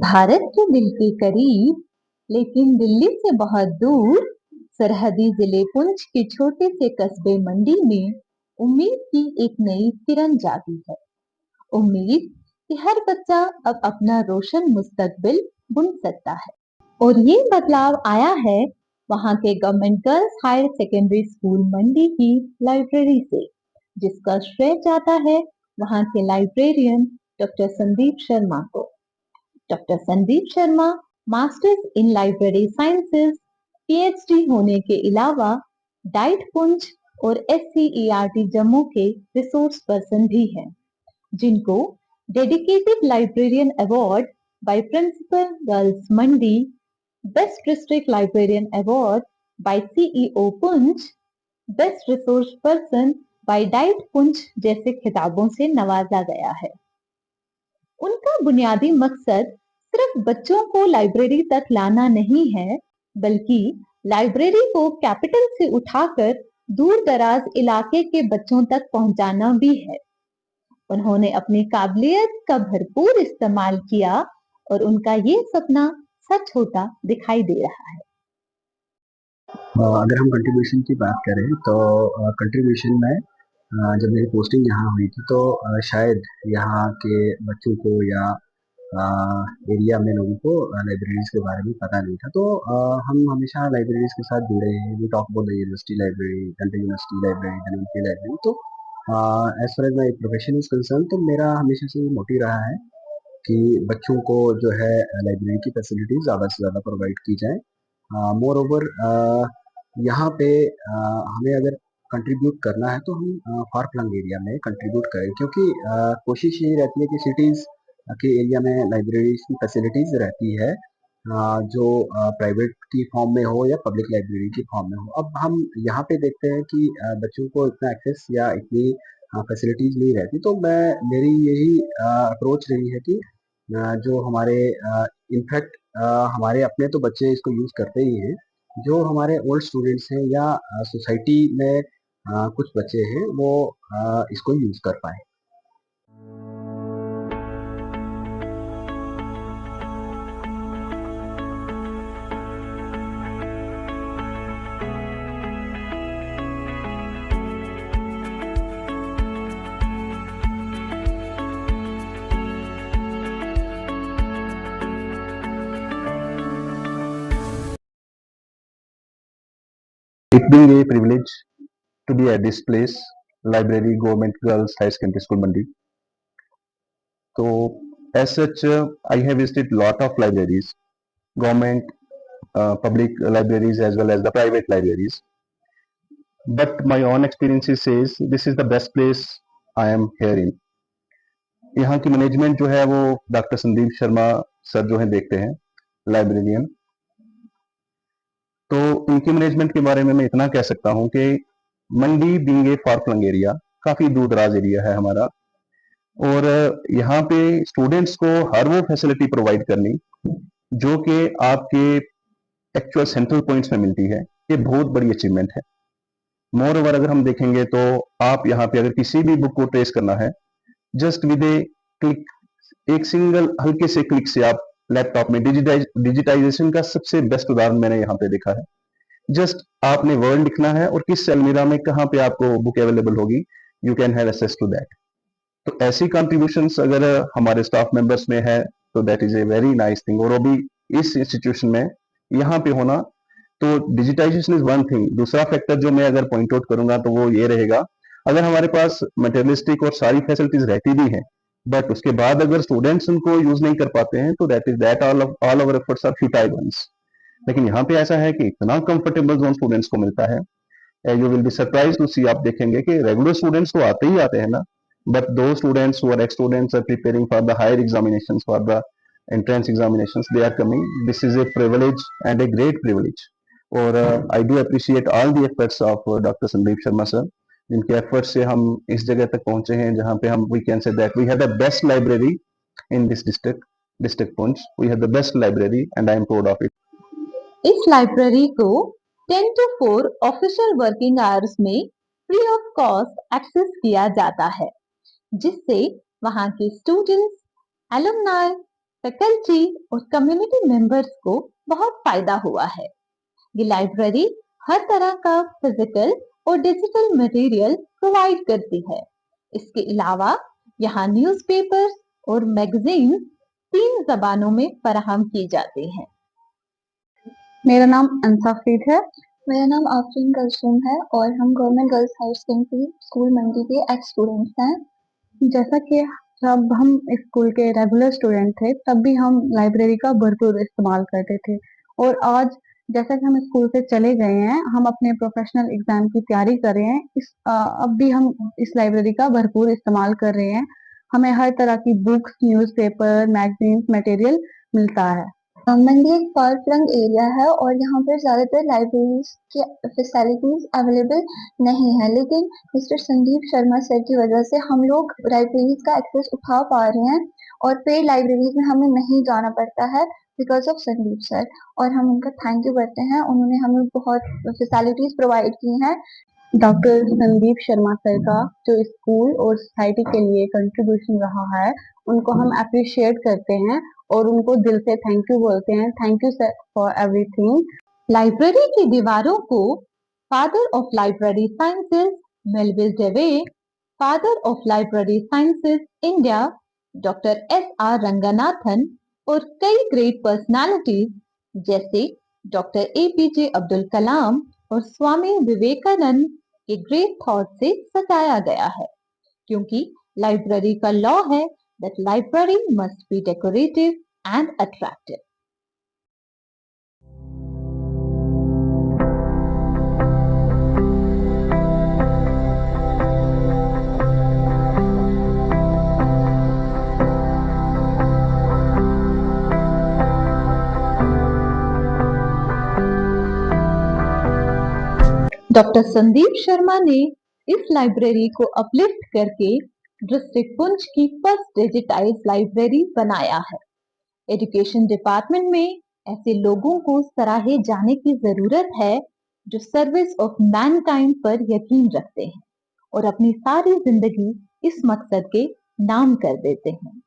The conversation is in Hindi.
भारत के दिल के करीब लेकिन दिल्ली से बहुत दूर सरहदी जिले पुंछ के छोटे से कस्बे मंडी में उम्मीद की एक नई किरण जागी है। उम्मीद कि हर बच्चा अब अपना रोशन मुस्तकबिल बुन सकता है। और ये बदलाव आया है वहां के government girls higher secondary school Mandi की लाइब्रेरी से, जिसका श्रेय जाता है वहां के लाइब्रेरियन डॉक्टर संदीप शर्मा को। Doctor Sandeep Sharma masters in library sciences, PhD होने के अलावा डाइट पुंछ और एससीईआरटी जम्मू के रिसोर्स पर्सन भी हैं, जिनको dedicated librarian award by principal girls Mandi, best district librarian award by CEO Poonch, best resource person by DIET Poonch जैसे खिताबों से नवाजा गया है। उनका बुनियादी मकसद सिर्फ बच्चों को लाइब्रेरी तक लाना नहीं है, बल्कि लाइब्रेरी को कैपिटल से उठाकर दूर दराज इलाके के बच्चों तक पहुंचाना भी है। उन्होंने अपनी काबिलियत का भरपूर इस्तेमाल किया और उनका ये सपना सच होता दिखाई दे रहा है। अगर हम कंट्रीब्यूशन की बात करें तो कंट्रीब्यूशन में जब मेरी पोस्टिंग यहाँ हुई थी तो शायद यहाँ के बच्चों को या एरिया में लोगों को लाइब्रेरीज के बारे में पता नहीं था। तो हम हमेशा लाइब्रेरीज के साथ जुड़े हैं। We talk about the university library, central university library, Dhanvantari library. तो as far as my profession is concern, तो मेरा हमेशा से मोटिव रहा है कि बच्चों को जो है लाइब्रेरी की फैसिलिटीज ज़्यादा से ज़्यादा प्रोवाइड की जाए। मोर ओवर यहाँ पे हमें अगर कंट्रीब्यूट करना है तो हम फार फ्लंग एरिया में कंट्रीब्यूट करें, क्योंकि कोशिश यही रहती है कि सिटीज़ के एरिया में लाइब्रेरीज की फैसिलिटीज़ रहती है जो प्राइवेट की फॉर्म में हो या पब्लिक लाइब्रेरी की फॉर्म में हो। अब हम यहाँ पे देखते हैं कि बच्चों को इतना एक्सेस या इतनी फैसिलिटीज़ नहीं रहती। तो मेरी यही अप्रोच रही है कि जो हमारे इनफैक्ट हमारे अपने तो बच्चे इसको यूज़ करते ही हैं, जो हमारे ओल्ड स्टूडेंट्स हैं या सोसाइटी में कुछ बच्चे हैं वो इसको यूज़ कर पाए। It being a privilege to be at this place, Library Government Girls High Secondary School Mandi. So as such, I have visited lot of libraries, government, public libraries as well as the private libraries. But my own experiences says this is the best place I am here in. यहाँ की मैनेजमेंट जो है वो डॉक्टर संदीप शर्मा सर जो है देखते हैं, लाइब्रेरियन। तो उनकी मैनेजमेंट के बारे में मैं इतना कह सकता हूँ कि Mandi being a far flung area, काफी दूर दराज एरिया है हमारा, और यहाँ पे स्टूडेंट्स को हर वो फैसिलिटी प्रोवाइड करनी जो कि आपके एक्चुअल सेंट्रल पॉइंट्स में मिलती है, ये बहुत बड़ी अचीवमेंट है। मोर ओवर अगर हम देखेंगे तो आप यहाँ पे अगर किसी भी बुक को ट्रेस करना है, जस्ट विद ए क्लिक, एक सिंगल हल्के से क्लिक से आप लैपटॉप में डिजिटाइजेशन का सबसे बेस्ट उदाहरण मैंने यहाँ पे देखा है। जस्ट आपने वर्ड लिखना है और किस अलमीरा में कहाँ पे आपको बुक अवेलेबल होगी, you can have access to that. तो ऐसी कंट्रीब्यूशंस अगर हमारे स्टाफ मेंबर्स में है तो that is a very nice thing. और वो भी इस इंस्टीट्यूशन में यहाँ पे होना, तो डिजिटाइजेशन इज वन थिंग। दूसरा फैक्टर जो मैं अगर पॉइंट आउट करूंगा तो वो ये रहेगा, अगर हमारे पास मटेरियलिस्टिक और सारी फैसिलिटीज रहती भी हैं, बट उसके बाद अगर स्टूडेंट्स उनको यूज नहीं कर पाते हैं तो that all our efforts are futile ones. लेकिन यहाँ पे ऐसा है कि इतना कंफर्टेबल जोन स्टूडेंट्स को मिलता है, you will be surprise to see. आप देखेंगे कि रेगुलर स्टूडेंट्स तो आते ही आते हैं ना, but though students who are ex students are preparing for the higher examinations, for the entrance examinations, they are coming. This is a privilege and a great privilege. और I do appreciate all the efforts of Dr. Sandeep Sharma sir, जिनके एफर्ट्स से हम इस जगह तक पहुंचे हैं जहां पे हम we can say that we have the best library in this district Poonch. We have the best library and I am proud of it. इस लाइब्रेरी को 10 to 4 ऑफिशियल वर्किंग आवर्स में फ्री ऑफ कॉस्ट एक्सेस किया जाता है, जिससे वहां के स्टूडेंट्स, एलुमनाई, फैकल्टी और कम्युनिटी मेंबर्स को बहुत फायदा हुआ है। ये लाइब्रेरी हर तरह का फिजिकल और डिजिटल मटेरियल प्रोवाइड करती है। इसके अलावा यहाँ न्यूज़पेपर्स और मैगजीन 3 जबानों में फराहम की जाती हैं। मेरा नाम अंसाफीद है। मेरा नाम आफरीन कलसूम है और हम government girls higher secondary school Mandi के एक्स स्टूडेंट्स हैं। जैसा कि जब हम स्कूल के रेगुलर स्टूडेंट थे तब भी हम लाइब्रेरी का भरपूर इस्तेमाल करते थे, और आज जैसा कि हम स्कूल से चले गए हैं, हम अपने प्रोफेशनल एग्जाम की तैयारी कर रहे हैं। अब भी हम इस लाइब्रेरी का भरपूर इस्तेमाल कर रहे हैं। हमें हर तरह की बुक्स, न्यूज़पेपर, मैगजीन्स, मटेरियल मिलता है। मंडी एक फार फ्लंग एरिया है और यहाँ पर ज़्यादातर लाइब्रेरीज के फैसिलिटीज अवेलेबल नहीं है, लेकिन मिस्टर संदीप शर्मा सर की वजह से हम लोग लाइब्रेरीज का एक्सेस उठा पा रहे हैं और पेड लाइब्रेरीज में हमें नहीं जाना पड़ता है बिकॉज ऑफ संदीप सर, और हम उनका थैंक यू करते हैं। उन्होंने हमें बहुत फैसिलिटीज प्रोवाइड की हैं। डॉक्टर संदीप शर्मा सर का जो स्कूल और सोसाइटी के लिए कंट्रीब्यूशन रहा है, उनको हम अप्रिशिएट करते हैं और उनको दिल से थैंक यू बोलते हैं। Thank you sir for everything. Library की दीवारों को father of library sciences Melvil Dewey, father of library sciences India doctor SR Ranganathan और कई ग्रेट पर्सनालिटीज जैसे डॉक्टर APJ अब्दुल कलाम और स्वामी विवेकानंद के ग्रेट थॉट से सजाया गया है, क्योंकि लाइब्रेरी का लॉ है that library must be decorative and attractive. Doctor Sandeep Sharma ने इस लाइब्रेरी को अपलिफ्ट करके डिस्ट्रिक्ट पुंछ की फर्स्ट डिजिटाइज लाइब्रेरी बनाया है। एजुकेशन डिपार्टमेंट में ऐसे लोगों को सराहे जाने की जरूरत है जो सर्विस ऑफ मैनकाइंड पर यकीन रखते हैं और अपनी सारी जिंदगी इस मकसद के नाम कर देते हैं।